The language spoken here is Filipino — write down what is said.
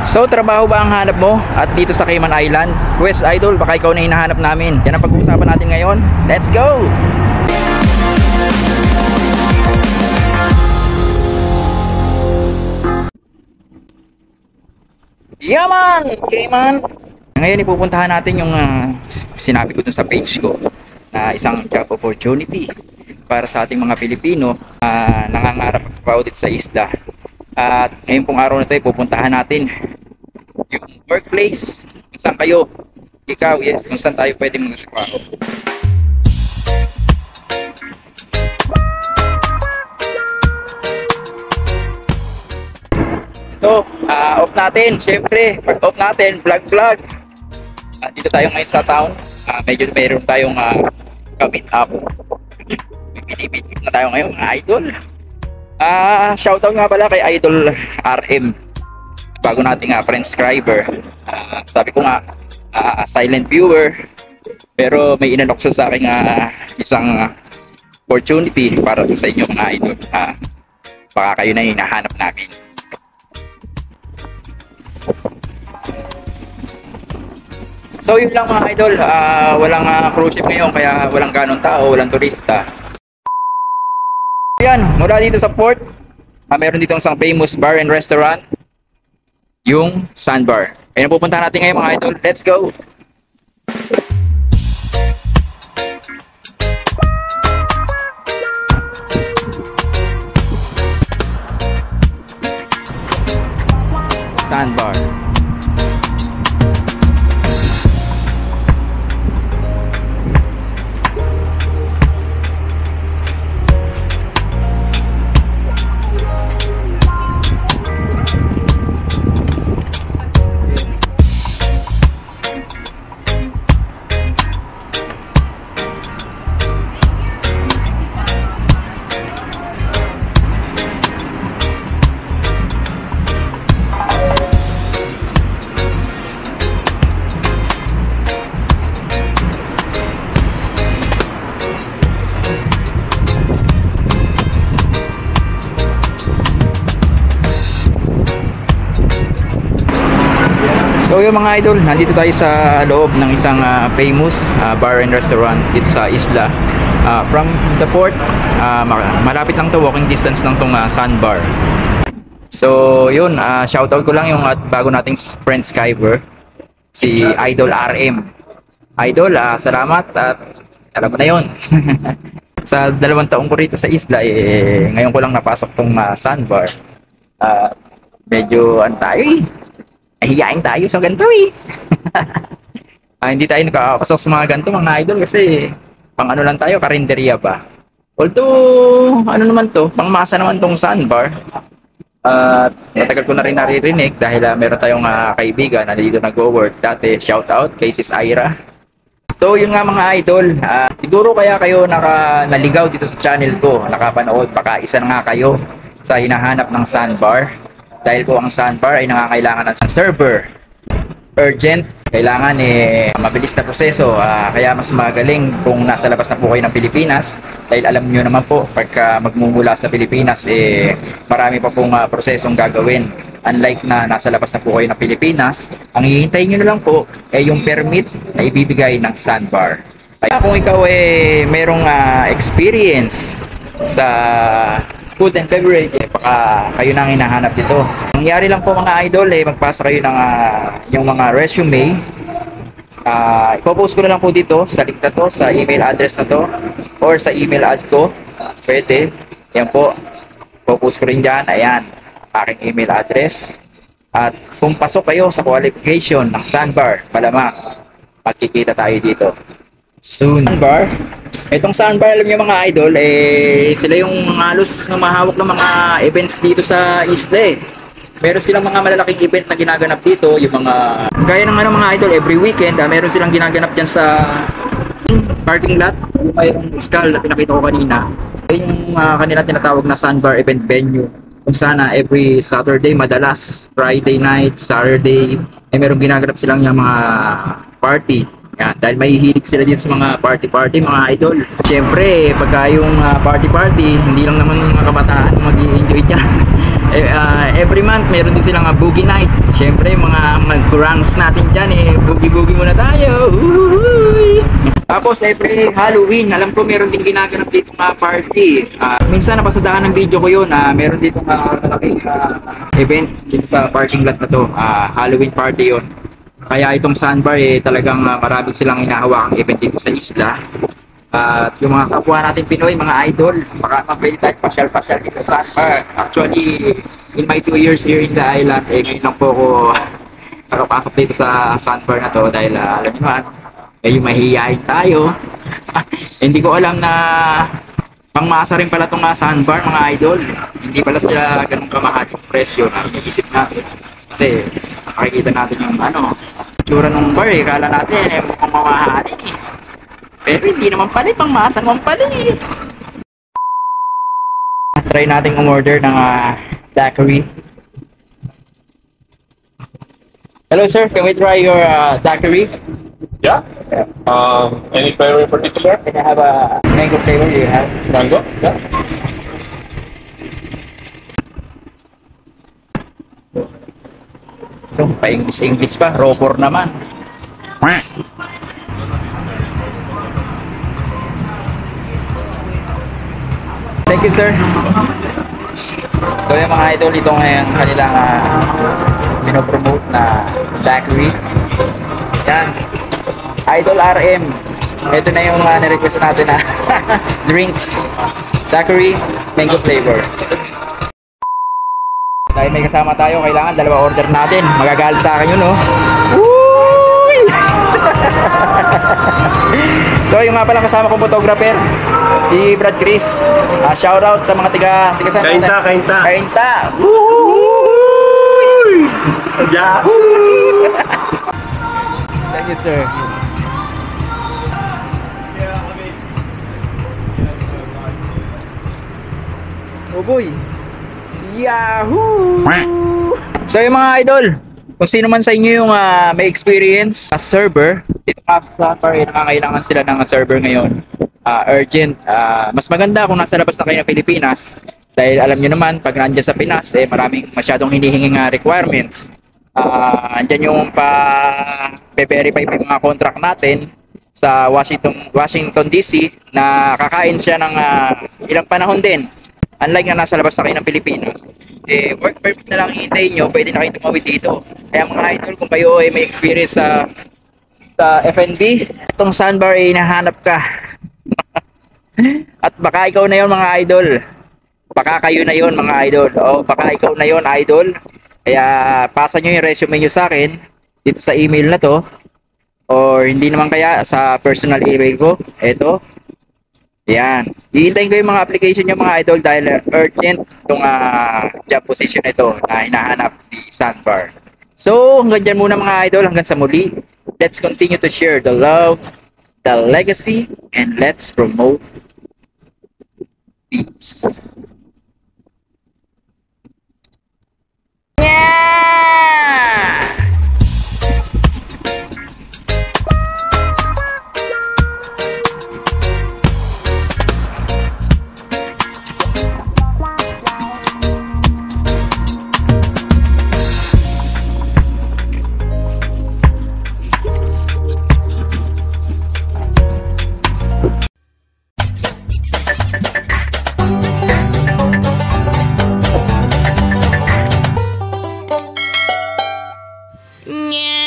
So, trabaho ba ang hanap mo at dito sa Cayman Island? West Idol, baka ikaw na hinahanap namin. Yan ang pag-uusapan natin ngayon. Let's go! Yaman! Cayman! Ngayon ipupuntahan natin yung sinabi ko dun sa page ko na isang job opportunity para sa ating mga Pilipino nangangarap magtrabaho dito sa isla. At ngayon pong araw na ito pupuntahan natin yung workplace kung saan kayo, ikaw, yes, kung saan tayo pwede magtrabaho. So, off natin, syempre, pag off natin, vlog. Dito tayo ngayon sa town. Medyo mayroon tayong meet up. Meet na tayo ngayon, mga idol. Shoutout nga pala kay Idol RM. Bago nating friendscriber. Sabi ko nga, silent viewer. Pero may inalok siya sa akin isang opportunity para sa inyo mga idol. Baka kayo na hinahanap namin. So yun lang mga idol, walang cruise ship ngayon kaya walang ganong tao, walang turista. Yan, mula dito sa port, meron dito isang famous bar and restaurant, yung Sandbar. Kaya pupuntahan natin ngayon mga idol, let's go! Sandbar. So yung mga idol, nandito tayo sa loob ng isang famous bar and restaurant dito sa isla. From the port, malapit lang to, walking distance lang tong Sandbar. So yun, shoutout ko lang yung bago nating friend Skyber, si Idol RM. Idol, salamat at alam mo na yun. Sa 2 taong ko rito sa isla, ngayon ko lang napasok tong Sandbar. Medyo tayo hiyain tayo sa ganito hindi tayo nakakapasok sa mga ganito mga idol kasi pang ano lang tayo, karinderya ba. Although ano naman to, pangmasa naman tong Sandbar. Matagal ko na rin naririnig dahil meron tayong kaibigan na dito nag-work dati. Shout out kay Sis Ira. So yun nga mga idol, siguro kaya kayo naligaw dito sa channel ko, nakapanood, baka isa na nga kayo sa hinahanap ng Sandbar. Dahil po ang Sandbar ay nangangailangan ng server. Urgent, kailangan mabilis na proseso. Kaya mas magaling kung nasa labas na po kayo ng Pilipinas. Dahil alam nyo naman po, pagka magmumula sa Pilipinas, marami pa pong prosesong gagawin. Unlike na nasa labas na po kayo ng Pilipinas, ang hihintayin nyo na lang po ay yung permit na ibibigay ng Sandbar. Kaya kung ikaw merong experience sa food and beverage, baka kayo nang hinahanap dito. Nangyari lang po mga idol, magpasa kayo ng yung mga resume. Ipopost ko na lang po dito sa link na to, sa email address na to, or sa email ad ko. Pwede. Yan po. Ipopost ko rin dyan. Ayan. Aking email address. At kung pasok kayo sa qualification ng Sandbar, malamang magkikita tayo dito soon. Sandbar. Itong Sandbar, alam niyo mga idol, sila yung halos mahawak ng mga events dito sa isla. Meron silang mga malalaking event na ginaganap dito, yung mga gaya ng mga idol, every weekend, meron silang ginaganap dyan sa parking lot, yung mayroong skull na pinakita ko kanina. Yung kanilang tinatawag na Sandbar event venue, kung sana every Saturday, madalas Friday night, Saturday, meron ginaganap silang yung mga party. Yan, dahil mahihilig sila dito sa mga party-party mga idol. Siyempre, pagka yung party-party, hindi lang naman mga kabataan mag-i-enjoy dyan. Every month meron din silang boogie night. Siyempre mga mag-ranks natin dyan boogie-boogie muna tayo. Uhuy! Tapos every Halloween, alam ko meron din ginaganap dito party. Minsan napasadahan ng video ko yun, meron dito malaking event dito sa parking lot na to. Halloween party yun. Kaya itong sandbar talagang marami silang hinahawakang event dito sa isla. At yung mga kapwa natin Pinoy, mga idol, baka mapwede tayo pasyal-pasyal dito sa sandbar. Actually, in my 2 years here in the island, ngayon lang po ako nakapasok dito sa sandbar na to dahil alam niyo naman, yung mahihiyain tayo. Hindi ko alam na pangmasa rin pala itong sandbar, mga idol. Hindi pala sila ganun kamahal yung presyo na iniisip natin. Kasi makikita natin yung tsura ng bar kala natin mukhang mamahalin pero hindi naman pala, pangmasa naman pala Try natin umorder ng daiquiri. Hello sir, can we try your daiquiri? Yeah. Any flavor in particular? Can I have a mango flavor? Do you have? Mango? Yeah. Ito, pa-English pa. Robor naman. Thank you, sir. So, yung mga idol, ito ngayon kanilang pinopromote na daiquiri. Yan. Idol RM. Ito na yung nirequest natin na drinks. Daiquiri, mango flavor. Dahil may kasama tayo, kailangan dalawa order natin. Magagalit sa akin yun, no? Uy! So, yung nga pala kasama kong photographer, si Brad Chris. Shout out sa mga tiga saan? Kainta. Kainta! Woohoo! Yahoo! Thank you, sir. Oh boy! Yahoo! So yung mga idol, kung sino man sa inyo yung may experience sa server, dito sa nakakailangan sila ng server ngayon. Urgent. Mas maganda kung nasa labas na kayo ng Pilipinas dahil alam nyo naman, pag nandiyan sa Pinas, maraming masyadong hinihinging requirements. Andyan yung pa-verify pa yung mga contract natin sa Washington DC na kakain siya ng ilang panahon din. Unlike na nasa labas na kayo ng Pilipinas, work permit na lang hihintayin nyo, pwede na kayo tumawid dito. Kaya mga idol, kung kayo may experience sa FNB, itong sandbar hinahanap ka. At baka ikaw na yon mga idol. Baka kayo na yon mga idol. O baka ikaw na yon idol. Kaya pasa nyo yung resume nyo sa akin dito sa email na to. Or hindi naman kaya sa personal email ko. Eto. Yan. Hihintayin ko yung mga application nyo mga idol dahil urgent itong job position ito na hinahanap ni Sandbar. So, hanggang dyan muna mga idol. Hanggang sa muli. Let's continue to share the love, the legacy, and let's promote peace. Yeah! Yeah.